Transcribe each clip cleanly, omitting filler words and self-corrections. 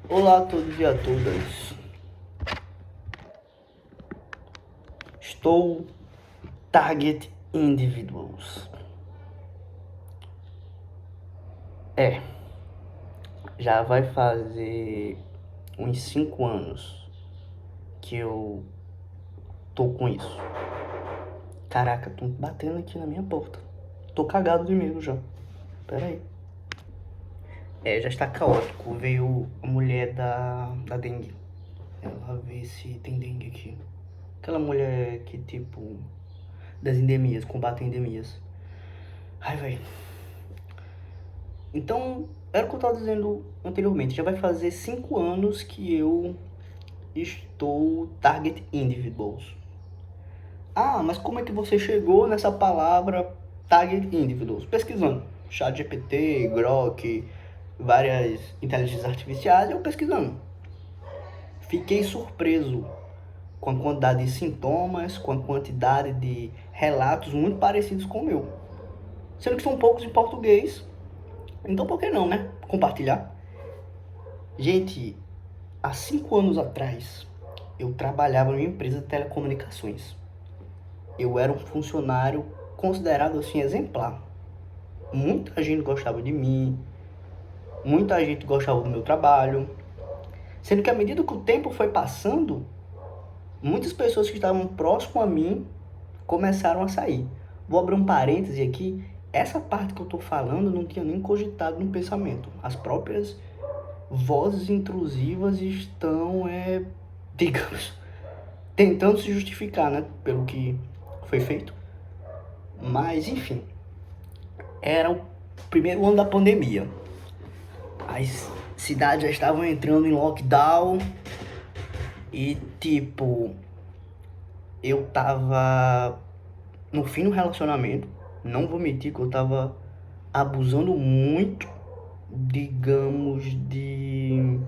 Olá a todos e a todas. Estou Target Individuals. É, já vai fazer uns 5 anos que eu tô com isso. Caraca, tô batendo aqui na minha porta. Tô cagado de medo já. Pera aí. Já está caótico. Veio a mulher da dengue. Ela vê se tem dengue aqui. Aquela mulher que, tipo, das endemias, combate endemias. Ai, velho. Então, era o que eu estava dizendo anteriormente. Já vai fazer 5 anos que eu estou Target Individuals. Ah, mas como é que você chegou nessa palavra Target Individuals? Pesquisando. ChatGPT, Grok, várias inteligências artificiais, eu pesquisando. Fiquei surpreso com a quantidade de sintomas, com a quantidade de relatos muito parecidos com o meu. Sendo que são poucos em português, então por que não, né? Compartilhar. Gente, há 5 anos atrás, eu trabalhava em uma empresa de telecomunicações. Eu era um funcionário considerado assim exemplar. Muita gente gostava de mim, muita gente gostava do meu trabalho. Sendo que à medida que o tempo foi passando, muitas pessoas que estavam próximo a mim começaram a sair. Vou abrir um parêntese aqui. Essa parte que eu estou falando eu não tinha nem cogitado no pensamento. As próprias vozes intrusivas estão, digamos, tentando se justificar, né, pelo que foi feito. Mas, enfim, era o primeiro ano da pandemia. As cidades já estavam entrando em lockdown e, tipo, eu tava no fim do relacionamento. Não vou mentir que eu tava abusando muito, digamos, de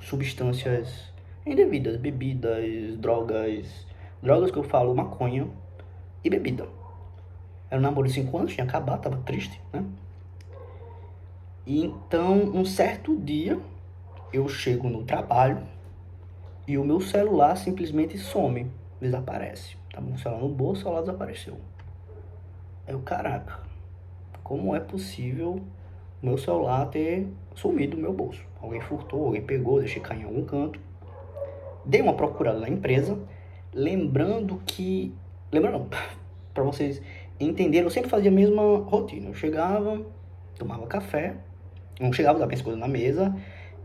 substâncias indevidas, bebidas, drogas. Drogas que eu falo, maconha e bebida. Era um namoro de 5 anos, tinha acabado, tava triste, né? E então, um certo dia, eu chego no trabalho e o meu celular simplesmente some, desaparece. Tava com o celular no bolso, o celular desapareceu. Aí eu, caraca, como é possível o meu celular ter sumido do meu bolso? Alguém furtou, alguém pegou, deixei cair em algum canto. Dei uma procurada na empresa, lembrando que... Lembrando não, pra vocês entenderem, eu sempre fazia a mesma rotina. Eu chegava, tomava café, não chegava a dar minhas coisas na mesa,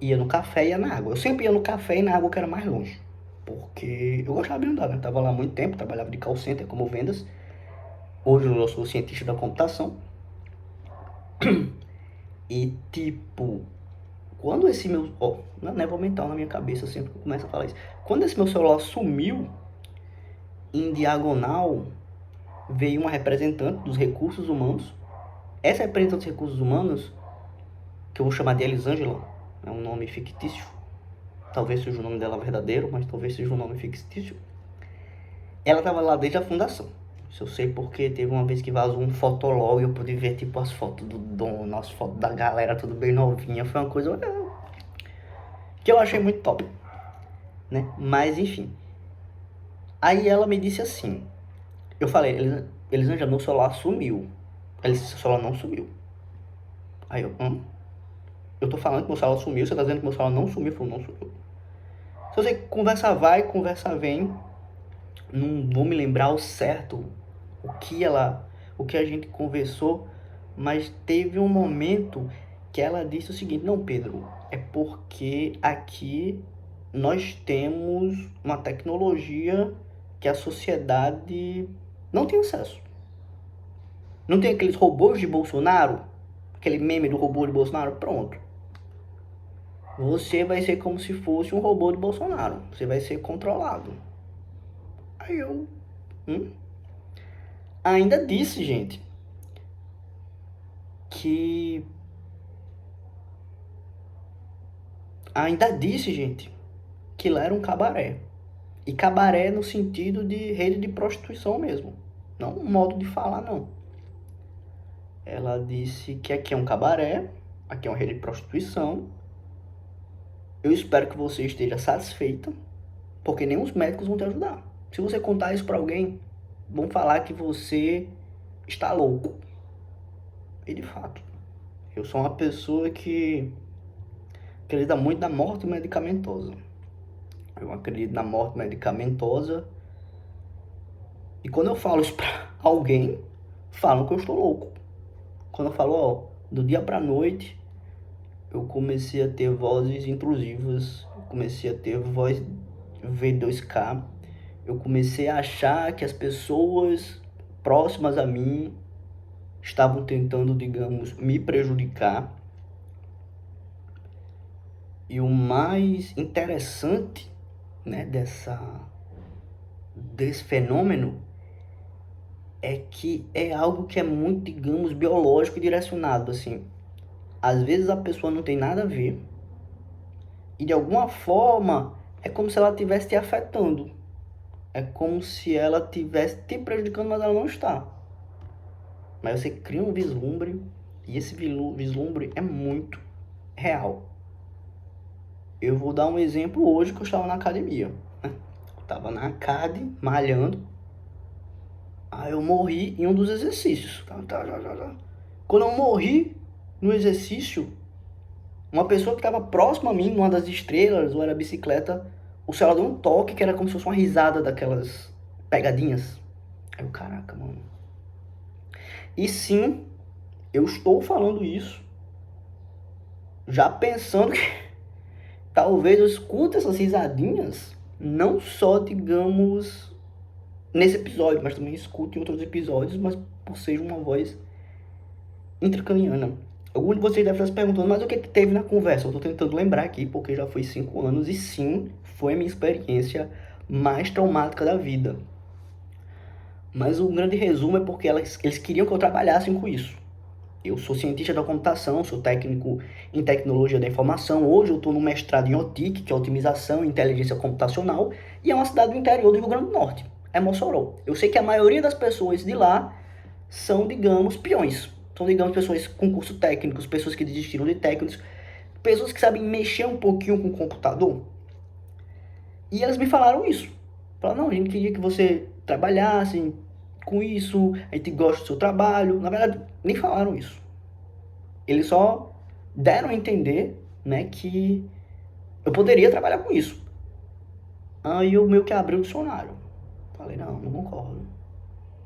ia no café e ia na água. Eu sempre ia no café e na água que era mais longe. Porque eu gostava de andar, né? Eu tava lá há muito tempo, trabalhava de call center como vendas. Hoje eu sou cientista da computação. E tipo, quando esse meu... na névoa mental na minha cabeça sempre que eu começo a falar isso. Quando esse meu celular sumiu, em diagonal, veio uma representante dos recursos humanos. Essa representante dos recursos humanos, que eu vou chamar de Elisângela, é um nome fictício. Talvez seja o nome dela verdadeiro, mas talvez seja um nome fictício. Ela tava lá desde a fundação. Isso eu sei porque teve uma vez que vazou um fotolog e eu pude ver tipo as fotos do dono, as fotos da galera, tudo bem novinha. Foi uma coisa que eu achei muito top, né? Mas enfim. Aí ela me disse assim, eu falei, Elisângela, meu celular sumiu. Ela disse, seu celular não sumiu. Aí eu tô falando que meu celular sumiu, você tá dizendo que meu celular não sumiu? Eu falei, não sumiu. Se eu sei que conversa vai, conversa vem, não vou me lembrar ao certo o que a gente conversou, mas teve um momento que ela disse o seguinte, não, Pedro, é porque aqui nós temos uma tecnologia que a sociedade não tem acesso. Não tem aqueles robôs de Bolsonaro? Aquele meme do robô de Bolsonaro? Pronto. Você vai ser como se fosse um robô de Bolsonaro. Você vai ser controlado. Aí eu... Ainda disse, gente, que... Ainda disse, gente, que lá era um cabaré. E cabaré no sentido de rede de prostituição mesmo. Não um modo de falar, não. Ela disse que aqui é um cabaré, aqui é uma rede de prostituição, Eu espero que você esteja satisfeita, porque nem os médicos vão te ajudar. Se você contar isso pra alguém, vão falar que você está louco. E de fato, eu sou uma pessoa que acredita muito na morte medicamentosa. Eu acredito na morte medicamentosa. E quando eu falo isso pra alguém, falam que eu estou louco. Quando eu falo, ó, do dia pra noite, eu comecei a ter vozes intrusivas, eu comecei a ter voz V2K, eu comecei a achar que as pessoas próximas a mim estavam tentando, digamos, me prejudicar. E o mais interessante, né, desse fenômeno é que é algo que é muito, digamos, biológico e direcionado, assim. Às vezes a pessoa não tem nada a ver e de alguma forma é como se ela estivesse te afetando. É como se ela estivesse te prejudicando, mas ela não está. Mas você cria um vislumbre e esse vislumbre é muito real. Eu vou dar um exemplo hoje que eu estava na academia. Eu estava na acad, malhando. Aí eu morri em um dos exercícios. Quando eu morri no exercício, uma pessoa que estava próxima a mim, numa das estrelas, ou era bicicleta, o celular deu um toque que era como se fosse uma risada daquelas pegadinhas. Aí eu, caraca, mano. E sim, eu estou falando isso, já pensando que talvez eu escute essas risadinhas, não só, digamos, nesse episódio, mas também escute em outros episódios, mas por ser uma voz intracraniana. Algum de vocês deve estar se perguntando, mas o que teve na conversa? Eu estou tentando lembrar aqui, porque já foi 5 anos, e sim, foi a minha experiência mais traumática da vida. Mas o grande resumo é porque eles queriam que eu trabalhasse com isso. Eu sou cientista da computação, sou técnico em tecnologia da informação. Hoje eu estou no mestrado em OTIC, que é Otimização e Inteligência Computacional, e é uma cidade do interior do Rio Grande do Norte, é Mossoró. Eu sei que a maioria das pessoas de lá são, digamos, peões. São, digamos, pessoas com curso técnicos, pessoas que desistiram de técnicos, pessoas que sabem mexer um pouquinho com o computador. E elas me falaram isso. Falaram, não, a gente queria que você trabalhasse com isso, a gente gosta do seu trabalho. Na verdade, nem falaram isso. Eles só deram a entender, né, que eu poderia trabalhar com isso. Aí eu meio que abri o dicionário. Falei, não concordo.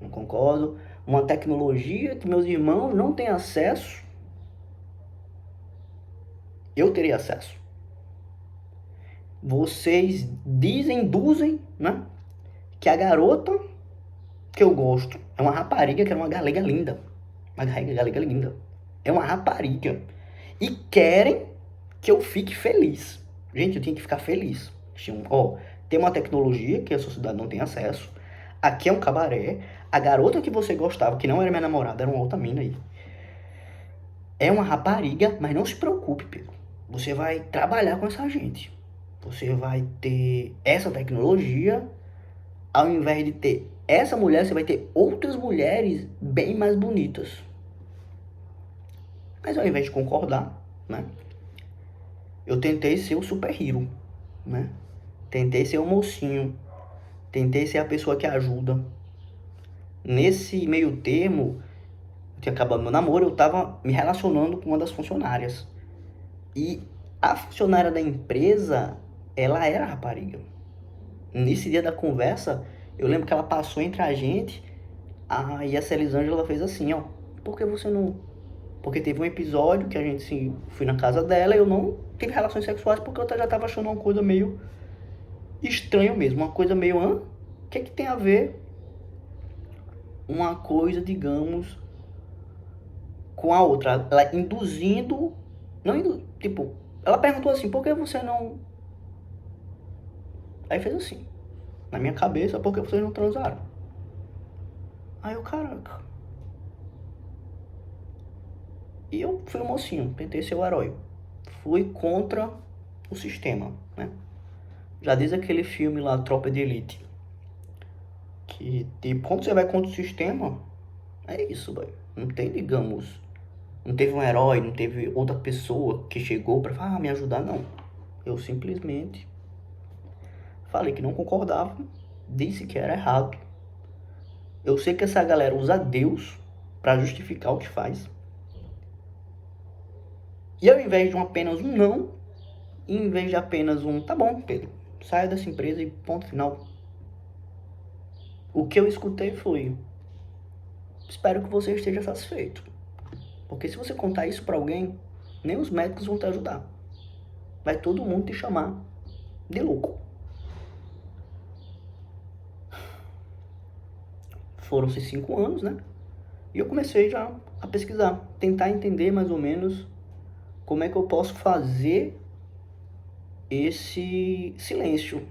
Não concordo. Uma tecnologia que meus irmãos não têm acesso, eu teria acesso. Vocês induzem, né, que a garota que eu gosto é uma rapariga que é uma galega linda. Uma galega linda. É uma rapariga. E querem que eu fique feliz. Gente, eu tinha que ficar feliz. Ó, tem uma tecnologia que a sociedade não tem acesso. Aqui é um cabaré. A garota que você gostava, que não era minha namorada, era uma outra mina aí. É uma rapariga, mas não se preocupe, Pedro. Você vai trabalhar com essa gente. Você vai ter essa tecnologia. Ao invés de ter essa mulher, você vai ter outras mulheres bem mais bonitas. Mas ao invés de concordar, né? Eu tentei ser o super-hero, né? Tentei ser o mocinho. Tentei ser a pessoa que ajuda. Nesse meio termo, eu tinha acabado meu namoro, eu tava me relacionando com uma das funcionárias. E a funcionária da empresa, ela era rapariga. Nesse dia da conversa, eu lembro que ela passou entre a gente, e a Celisângela fez assim, ó, por que você não... Porque teve um episódio que a gente foi na casa dela e eu não tive relações sexuais porque eu já tava achando uma coisa meio estranha mesmo, uma coisa meio, o que tem a ver uma coisa, digamos, com a outra? Ela induzindo, tipo, ela perguntou assim, por que você não... Aí fez assim, na minha cabeça, por que vocês não transaram? Aí eu, caraca. E eu fui o mocinho, tentei ser o herói. Fui contra o sistema, né? Já diz aquele filme lá, Tropa de Elite. Que, tipo, quando você vai contra o sistema, é isso, velho. Não tem, digamos... Não teve um herói, não teve outra pessoa que chegou pra falar, me ajudar, não. Eu simplesmente falei que não concordava, disse que era errado. Eu sei que essa galera usa Deus para justificar o que faz. E ao invés de apenas um não, em vez de apenas um tá bom, Pedro, saia dessa empresa e ponto final. O que eu escutei foi: espero que você esteja satisfeito. Porque se você contar isso para alguém, nem os médicos vão te ajudar. Vai todo mundo te chamar de louco. Foram-se 5 anos, né? E eu comecei já a pesquisar, tentar entender mais ou menos como é que eu posso fazer esse silêncio.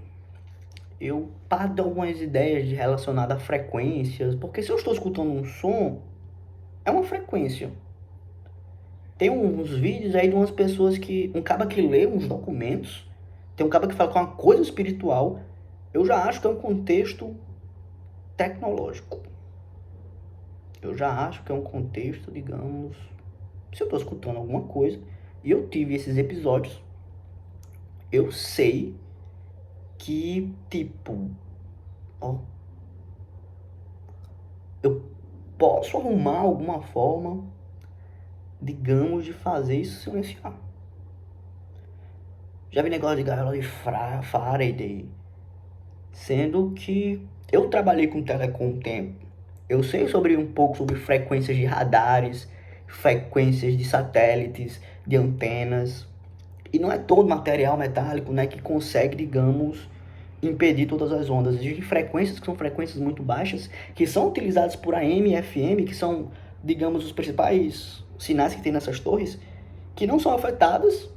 Eu paro de algumas ideias relacionadas a frequências, porque se eu estou escutando um som, é uma frequência. Tem uns vídeos aí de umas pessoas que, um cara que lê uns documentos, tem um cara que fala com uma coisa espiritual, eu já acho que é um contexto tecnológico. Eu já acho que é um contexto, digamos, se eu estou escutando alguma coisa e eu tive esses episódios, eu sei que, tipo, ó, eu posso arrumar alguma forma, digamos, de fazer isso silenciar. Já vi negócio de gaiola de Faraday, sendo que eu trabalhei com telecom um tempo. Eu sei sobre um pouco sobre frequências de radares, frequências de satélites, de antenas. E não é todo material metálico, né, que consegue, digamos, impedir todas as ondas. Existem frequências que são frequências muito baixas, que são utilizadas por AM e FM, que são, digamos, os principais sinais que tem nessas torres, que não são afetadas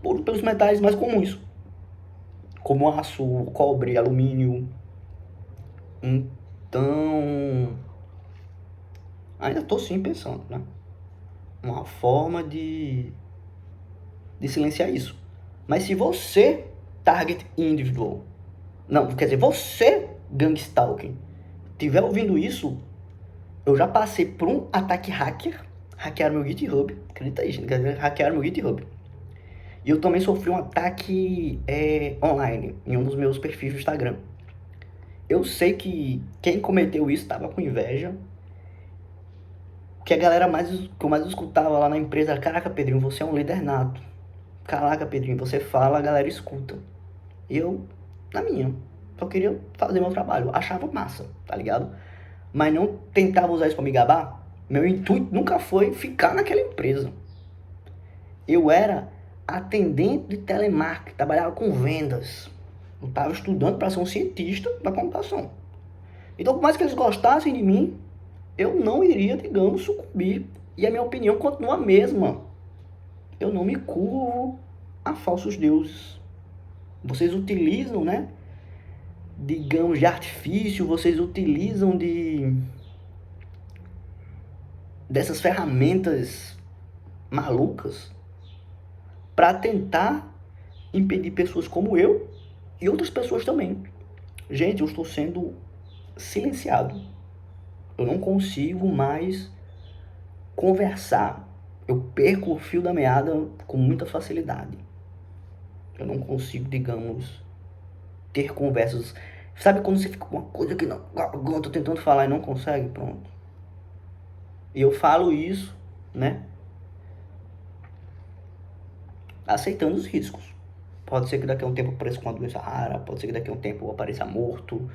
pelos metais mais comuns, como aço, cobre, alumínio. Então, ainda estou sim pensando, né? Uma forma de silenciar isso. Mas se você, target individual, não, quer dizer, você, gang stalking, tiver ouvindo isso, eu já passei por um ataque hacker, hackearam meu GitHub, acredita aí, gente, hackearam meu GitHub. E eu também sofri um ataque online, em um dos meus perfis do Instagram. Eu sei que quem cometeu isso estava com inveja, que a galera que eu mais escutava lá na empresa: caraca, Pedrinho, você é um líder nato. Caraca, Pedrinho, você fala, a galera escuta. E eu, na minha, só queria fazer meu trabalho. Achava massa, tá ligado? Mas não tentava usar isso pra me gabar. Meu intuito nunca foi ficar naquela empresa. Eu era atendente de telemarketing, trabalhava com vendas. Eu tava estudando para ser um cientista da computação. Então, por mais que eles gostassem de mim, eu não iria, digamos, sucumbir. E a minha opinião continua a mesma. Eu não me curvo a falsos deuses. Vocês utilizam, né, digamos, de artifício, vocês utilizam dessas ferramentas malucas para tentar impedir pessoas como eu e outras pessoas também. Gente, eu estou sendo silenciado. Eu não consigo mais conversar. Eu perco o fio da meada com muita facilidade. Eu não consigo, digamos, ter conversas. Sabe quando você fica com uma coisa que na garganta tentando falar e não consegue? Pronto. E eu falo isso, né, aceitando os riscos. Pode ser que daqui a um tempo eu apareça com uma doença rara, pode ser que daqui a um tempo eu apareça morto,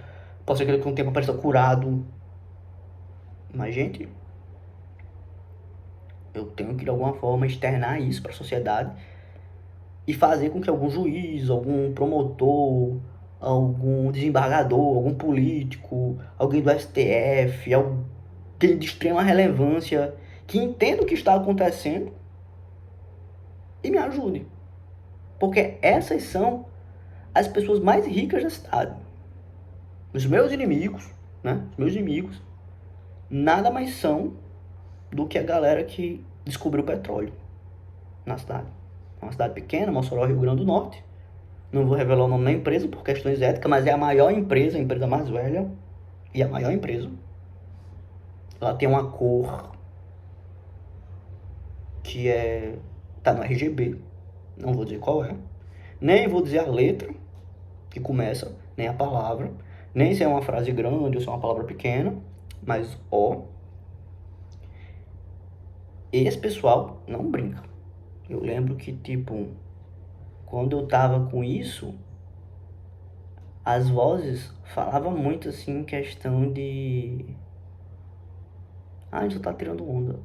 pode ser que daqui a um tempo eu apareça curado. Mas, gente, eu tenho que de alguma forma externar isso para a sociedade e fazer com que algum juiz, algum promotor, algum desembargador, algum político, alguém do STF, alguém de extrema relevância, que entenda o que está acontecendo e me ajude. Porque essas são as pessoas mais ricas da cidade. Os meus inimigos, né? Os meus inimigos nada mais são do que a galera que descobriu o petróleo na cidade. É uma cidade pequena, Mossoró, Rio Grande do Norte. Não vou revelar o nome da empresa por questões éticas, mas é a maior empresa, a empresa mais velha e a maior empresa. Ela tem uma cor que tá no RGB, não vou dizer qual é, Nem vou dizer a letra que começa, nem a palavra, nem se é uma frase grande ou se é uma palavra pequena, mas ó, esse pessoal não brinca. Eu lembro que, tipo, quando eu tava com isso, as vozes falavam muito assim em questão de a gente só tá tirando onda,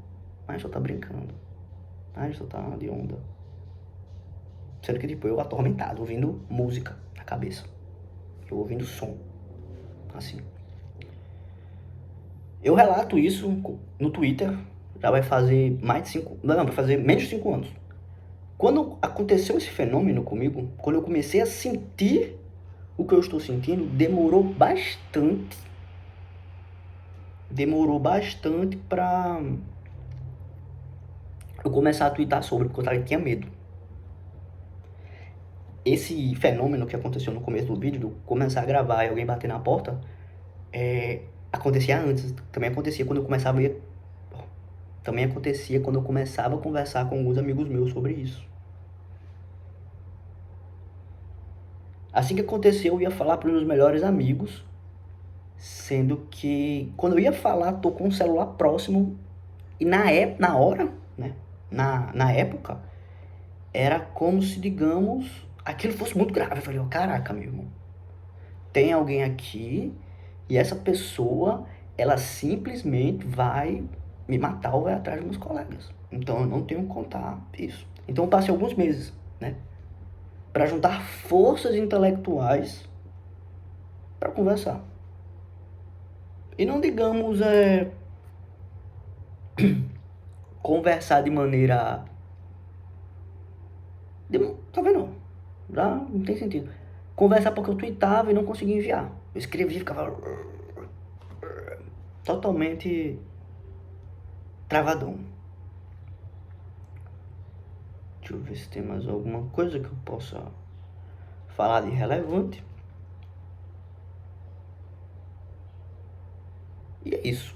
a gente só tá brincando, a gente só tá de onda. Sendo que, tipo, eu atormentado, ouvindo música na cabeça. Eu ouvindo som, assim. Eu relato isso no Twitter, já vai fazer mais de 5... Não, vai fazer menos de 5 anos. Quando aconteceu esse fenômeno comigo, quando eu comecei a sentir o que eu estou sentindo, demorou bastante. Demorou bastante pra eu começar a twittar sobre, porque eu tinha medo. Esse fenômeno que aconteceu no começo do vídeo, de eu começar a gravar e alguém bater na porta, acontecia antes. Também acontecia quando eu começava a conversar com alguns amigos meus sobre isso. Assim que aconteceu, eu ia falar para os meus melhores amigos, sendo que quando eu ia falar, tô com o celular próximo e na hora, né, na época, era como se, digamos, aquilo fosse muito grave. Eu falei, caraca, meu irmão, tem alguém aqui e essa pessoa, ela simplesmente vai me matar ou vai atrás dos meus colegas. Então eu não tenho que contar isso. Então eu passei alguns meses, né, para juntar forças intelectuais para conversar. E não digamos conversar de maneira... Tá vendo? Já não tem sentido. Conversar porque eu tweetava e não conseguia enviar. Eu escrevia e ficava totalmente travadão. Deixa eu ver se tem mais alguma coisa que eu possa falar de relevante. E é isso.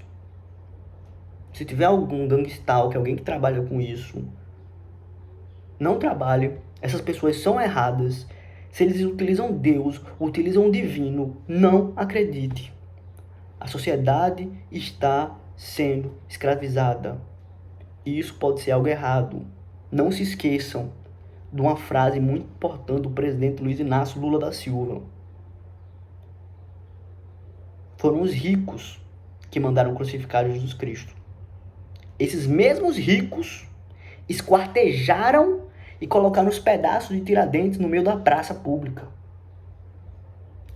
Se tiver algum gangstalk, alguém que trabalha com isso, não trabalhe. Essas pessoas são erradas. Se eles utilizam Deus, utilizam o divino, não acredite. A sociedade está sendo escravizada. E isso pode ser algo errado. Não se esqueçam de uma frase muito importante do presidente Luiz Inácio Lula da Silva. Foram os ricos que mandaram crucificar Jesus Cristo. Esses mesmos ricos esquartejaram e colocaram os pedaços de Tiradentes no meio da praça pública.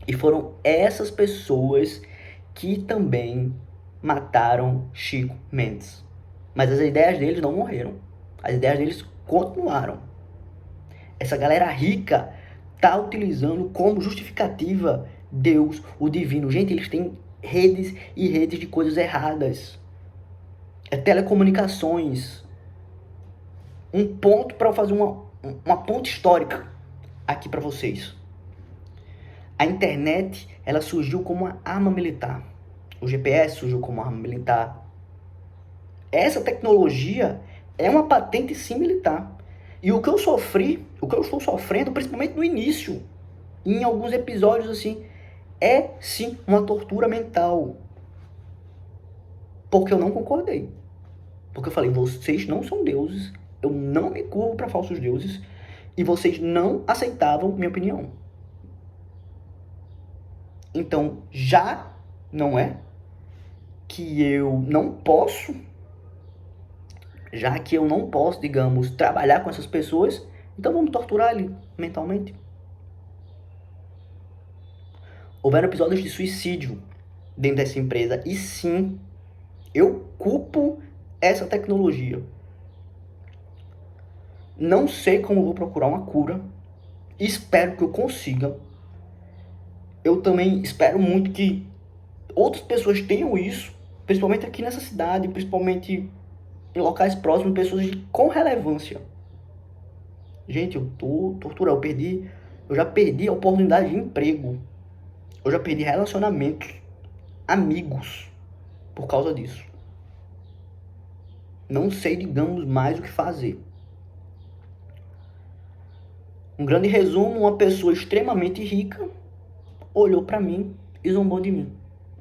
E foram essas pessoas que também mataram Chico Mendes. Mas as ideias deles não morreram. As ideias deles continuaram. Essa galera rica tá utilizando como justificativa Deus, o divino. Gente, eles têm redes e redes de coisas erradas. Telecomunicações. Um ponto para fazer uma ponte histórica aqui para vocês. A internet, ela surgiu como uma arma militar. O GPS surgiu como uma arma militar. Essa tecnologia é uma patente sim militar. E o que eu sofri, o que eu estou sofrendo, principalmente no início, em alguns episódios assim, é sim uma tortura mental. Porque eu não concordei. Porque eu falei, vocês não são deuses, eu não me curvo para falsos deuses, e vocês não aceitavam minha opinião. Então, já não é que eu não posso, já que eu não posso, digamos, trabalhar com essas pessoas, então vamos torturar ele mentalmente. Houveram episódios de suicídio dentro dessa empresa, e sim, eu culpo essa tecnologia. Não sei como eu vou procurar uma cura, espero que eu consiga. Eu também espero muito que outras pessoas tenham isso, principalmente aqui nessa cidade, principalmente em locais próximos, pessoas com relevância. Gente, eu tô torturado, eu já perdi a oportunidade de emprego, eu já perdi relacionamentos, amigos, por causa disso. Não sei, digamos, mais o que fazer. Um grande resumo, uma pessoa extremamente rica olhou pra mim e zombou de mim.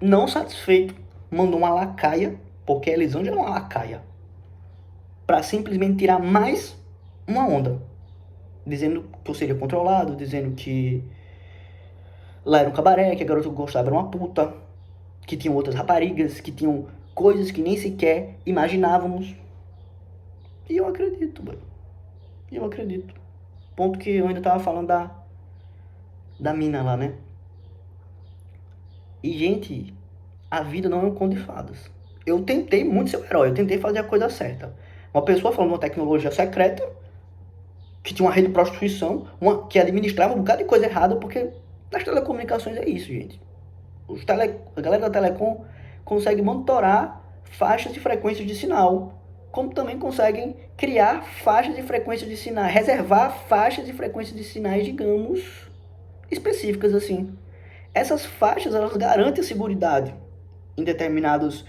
Não satisfeito, mandou uma lacaia, porque a Elisângela é uma lacaia, pra simplesmente tirar mais uma onda, dizendo que eu seria controlado, dizendo que lá era um cabaré, que a garota que eu gostava era uma puta, que tinham outras raparigas, que tinham coisas que nem sequer imaginávamos. E eu acredito, mano. E eu acredito. Ponto que eu ainda tava falando da mina lá, né? E, gente, a vida não é um conto de fadas. Eu tentei muito ser um herói, eu tentei fazer a coisa certa. Uma pessoa falando de uma tecnologia secreta, que tinha uma rede de prostituição, que administrava um bocado de coisa errada, porque nas telecomunicações é isso, gente. A galera da Telecom consegue monitorar faixas de frequência de sinal, como também conseguem criar faixas de frequência de sinais, reservar faixas de frequência de sinais, digamos, específicas assim. Essas faixas, elas garantem a seguridade em determinadas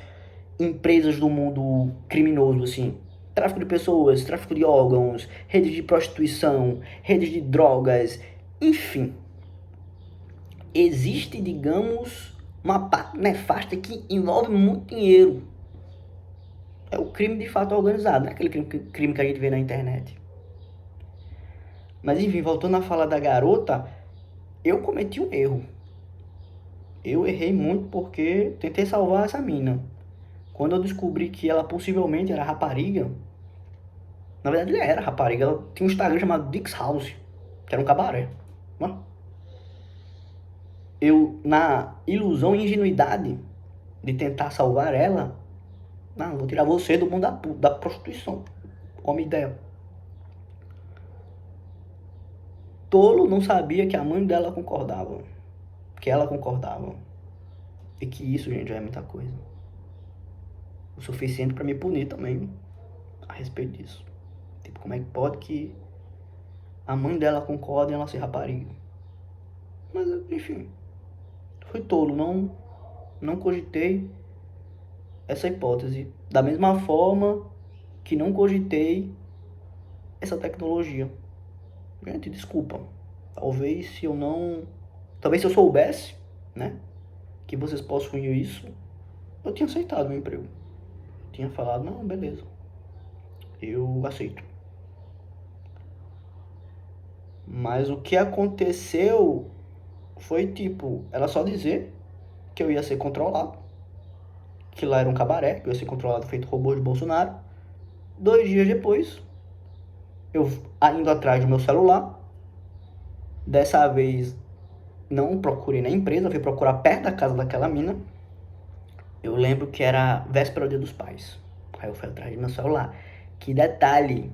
empresas do mundo criminoso, assim. Tráfico de pessoas, tráfico de órgãos, redes de prostituição, redes de drogas, enfim. Existe, digamos, uma parte nefasta que envolve muito dinheiro. É o crime de fato organizado, não é aquele crime que a gente vê na internet. Mas enfim, voltando a falar da garota, eu cometi um erro. Eu errei muito porque tentei salvar essa mina. Quando eu descobri que ela possivelmente era rapariga, na verdade ela era rapariga, ela tinha um Instagram chamado Dix House, que era um cabaré. Eu, na ilusão e ingenuidade de tentar salvar ela, não, vou tirar você do mundo da prostituição. Homem ideia. Tolo não sabia que a mãe dela concordava. Que ela concordava. E que isso, gente, já é muita coisa. O suficiente pra me punir também a respeito disso. Tipo, como é que pode que a mãe dela concorda em ela ser rapariga? Mas, enfim, fui tolo, não cogitei essa hipótese. Da mesma forma que não cogitei essa tecnologia. Gente, desculpa. Talvez se eu não... Talvez se eu soubesse, né, que vocês possuíam isso, eu tinha aceitado o meu emprego. Eu tinha falado, não, beleza. Eu aceito. Mas o que aconteceu foi, tipo, ela só dizer que eu ia ser controlado, que lá era um cabaré, que eu ia ser controlado feito robô de Bolsonaro. 2 dias depois, eu indo atrás do meu celular, dessa vez não procurei na empresa, fui procurar perto da casa daquela mina. Eu lembro que era véspera do Dia dos Pais. Aí eu fui atrás do meu celular. Que detalhe,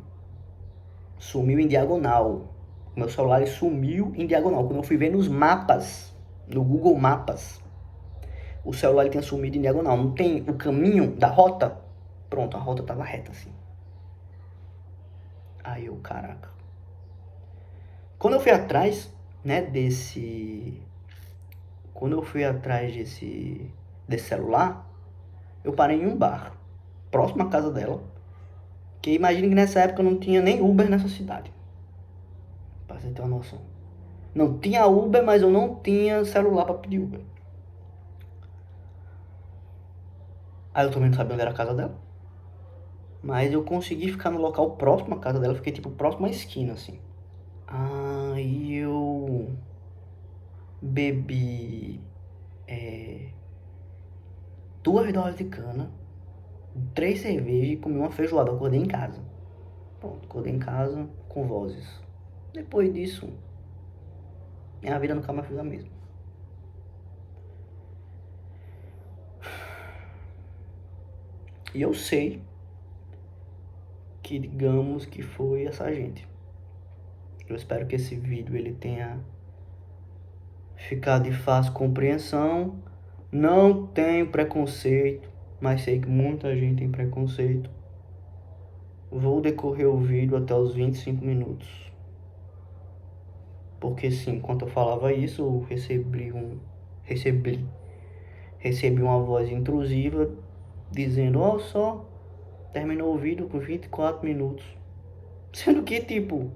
sumiu em diagonal. O meu celular sumiu em diagonal. Quando eu fui ver nos mapas, no Google Mapas, o celular tinha sumido em diagonal. Não tem o caminho da rota? Pronto, a rota tava reta assim. Aí eu, caraca. Quando eu fui atrás, né, Quando eu fui atrás desse celular, eu parei em um bar, próximo à casa dela. Que imagina que nessa época não tinha nem Uber nessa cidade. Pra você ter uma noção. Não tinha Uber, mas eu não tinha celular pra pedir Uber. Aí eu também não sabia onde era a casa dela. Mas eu consegui ficar no local próximo à casa dela. Fiquei tipo próximo à esquina, assim. Aí eu bebi 2 doses de cana, 3 cervejas e comi uma feijoada. Eu acordei em casa. Pronto, acordei em casa com vozes. Depois disso, minha vida nunca mais foi a mesma. E eu sei que digamos que foi essa gente. Eu espero que esse vídeo ele tenha ficado de fácil compreensão. Não tenho preconceito, mas sei que muita gente tem preconceito. Vou decorrer o vídeo até os 25 minutos. Porque sim, enquanto eu falava isso, eu recebi uma voz intrusiva dizendo, ó, só terminou o vídeo com 24 minutos. Sendo que, tipo,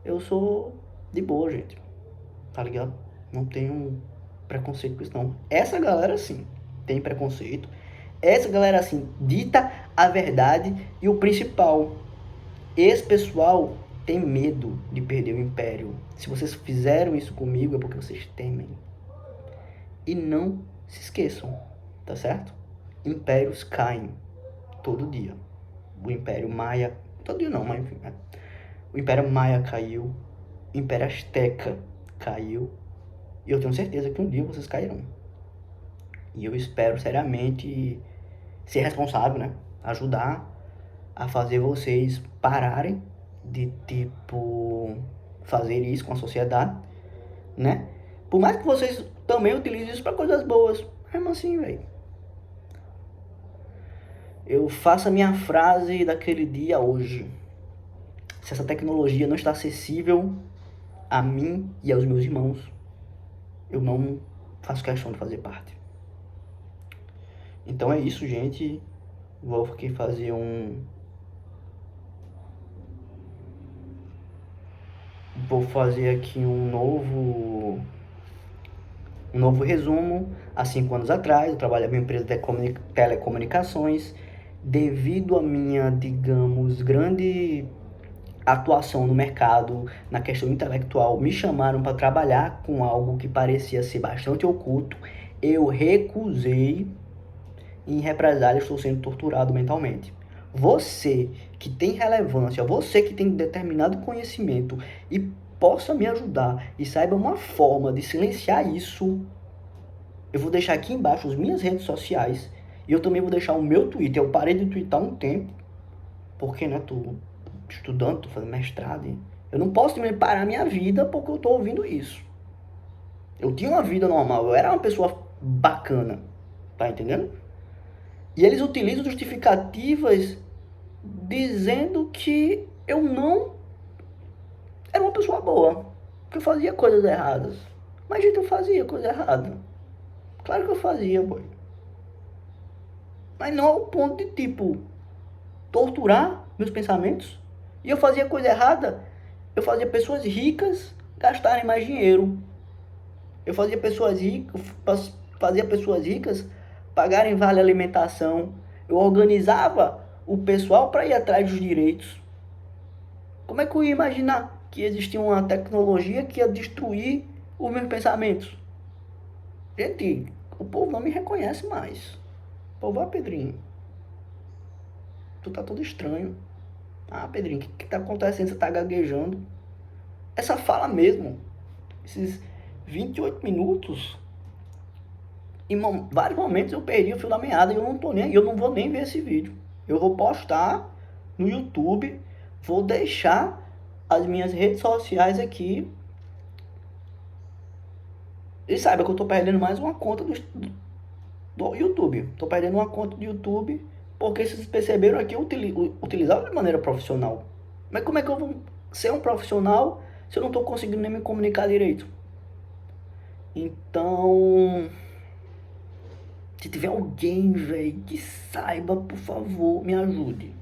eu sou de boa, gente. Tá ligado? Não tenho preconceito com isso, não. Essa galera, sim, tem preconceito. Essa galera, assim, dita a verdade. E o principal, esse pessoal tem medo de perder o império. Se vocês fizeram isso comigo, é porque vocês temem. E não se esqueçam, tá certo? Impérios caem todo dia. O Império Maia, todo dia não, mas enfim, né? O Império Maia caiu, o Império Azteca caiu, e eu tenho certeza que um dia vocês cairão. E eu espero seriamente ser responsável, né? Ajudar a fazer vocês pararem de, tipo, fazer isso com a sociedade, né? Por mais que vocês também utilizem isso para coisas boas, mesmo assim, velho. Eu faço a minha frase daquele dia hoje. Se essa tecnologia não está acessível a mim e aos meus irmãos, eu não faço questão de fazer parte. Então é isso, gente. Vou aqui fazer Vou fazer aqui um novo resumo. Há 5 anos atrás, eu trabalhava em uma empresa de telecomunicações. Devido à minha, digamos, grande atuação no mercado, na questão intelectual, me chamaram para trabalhar com algo que parecia ser bastante oculto. Eu recusei e, em represália, estou sendo torturado mentalmente. Você que tem relevância, você que tem determinado conhecimento e possa me ajudar e saiba uma forma de silenciar isso, eu vou deixar aqui embaixo as minhas redes sociais e eu também vou deixar o meu Twitter. Eu parei de twittar um tempo, porque, né, tô estudando, tô fazendo mestrado. Eu não posso também parar minha vida porque eu tô ouvindo isso. Eu tinha uma vida normal, eu era uma pessoa bacana, tá entendendo? E eles utilizam justificativas dizendo que eu não era uma pessoa boa, que eu fazia coisas erradas. Mas, gente, eu fazia coisa errada. Claro que eu fazia, boy. Mas não ao ponto de, tipo, torturar meus pensamentos. E eu fazia coisa errada. Eu fazia pessoas ricas gastarem mais dinheiro. Eu fazia pessoas ricas pagarem vale alimentação. Eu organizava o pessoal para ir atrás dos direitos. Como é que eu ia imaginar que existia uma tecnologia que ia destruir os meus pensamentos? Gente, o povo não me reconhece mais. O povo, Pedrinho, tu tá todo estranho. Pedrinho, o que tá acontecendo? Você tá gaguejando. Essa fala mesmo, esses 28 minutos, em vários momentos eu perdi o fio da meada e eu não vou nem ver esse vídeo. Eu vou postar no YouTube, vou deixar as minhas redes sociais aqui. E saiba que eu tô perdendo mais uma conta do YouTube. Tô perdendo uma conta do YouTube porque vocês perceberam aqui eu utilizava de maneira profissional. Mas como é que eu vou ser um profissional se eu não tô conseguindo nem me comunicar direito? Então, se tiver alguém, velho, que saiba, por favor, me ajude.